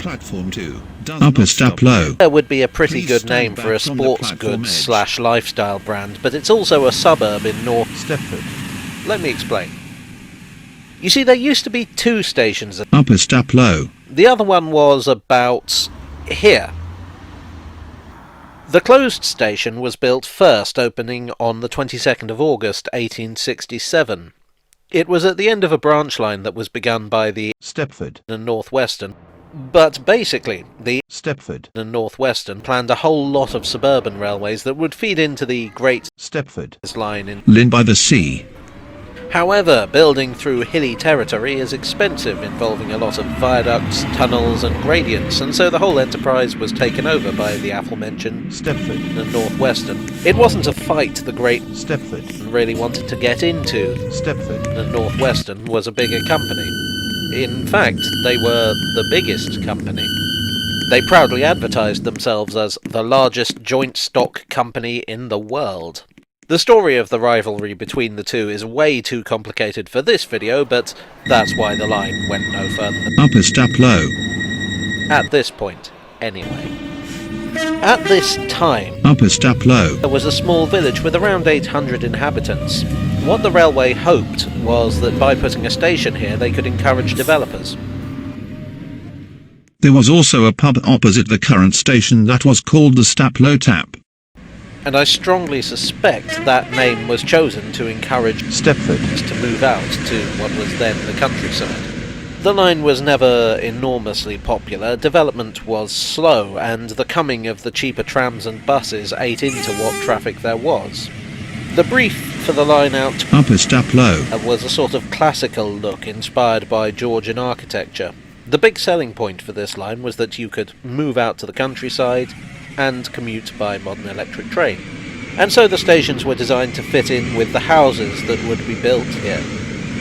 Platform 2. Upper Staploes. There would be a pretty Please good stand name back for a from the sports platform goods edge. slash lifestyle brand, but it's also a suburb in North Stepford. Let me explain. You see, there used to be two stations. Upper Staploes. The other one was about here. The closed station was built first, opening on the 22nd of August 1867. It was at the end of a branch line that was begun by the Stepford. and North Western. But basically, the Stepford. and North Western planned a whole lot of suburban railways that would feed into the Great Stepford. Line in. Lynn by the sea. However, building through hilly territory is expensive, involving a lot of viaducts, tunnels and gradients, and so the whole enterprise was taken over by the aforementioned Stepford. and North Western. It wasn't a fight the Great Stepford. really wanted to get into. Stepford. The North Western was a bigger company. In fact, they were the biggest company. They proudly advertised themselves as the largest joint stock company in the world. The story of the rivalry between the two is way too complicated for this video, but that's why the line went no further Upper Staploes. at this point, anyway. At this time, Upper Staploes. there was a small village with around 800 inhabitants. What the railway hoped was that by putting a station here they could encourage developers. There was also a pub opposite the current station that was called the Staploes Tap. And I strongly suspect that name was chosen to encourage Stepford. to move out to what was then the countryside. The line was never enormously popular, development was slow, and the coming of the cheaper trams and buses ate into what traffic there was. The brief for the line out Upper Staploes. was a sort of classical look inspired by Georgian architecture. The big selling point for this line was that you could move out to the countryside and commute by modern electric train. And so the stations were designed to fit in with the houses that would be built here,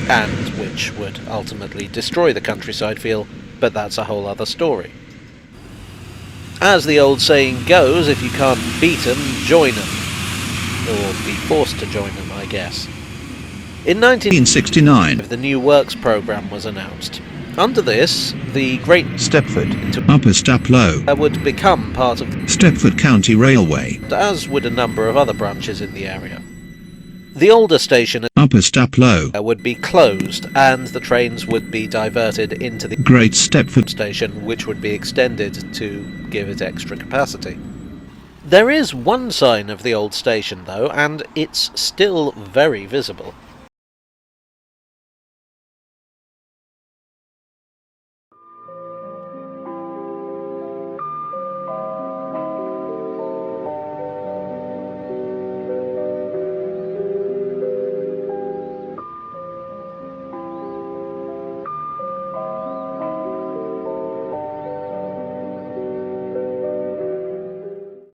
and which would ultimately destroy the countryside feel, but that's a whole other story. As the old saying goes, if you can't beat 'em, join 'em. Or be forced to join them, I guess. In 1969. the New Works programme was announced. Under this, the Great Stepford. Upper Staploes. would become part of Stepford County Railway. as would a number of other branches in the area. The older station Upper Staploes. would be closed, and the trains would be diverted into the Great Stepford. station, which would be extended to give it extra capacity. There is one sign of the old station, though, and it's still very visible.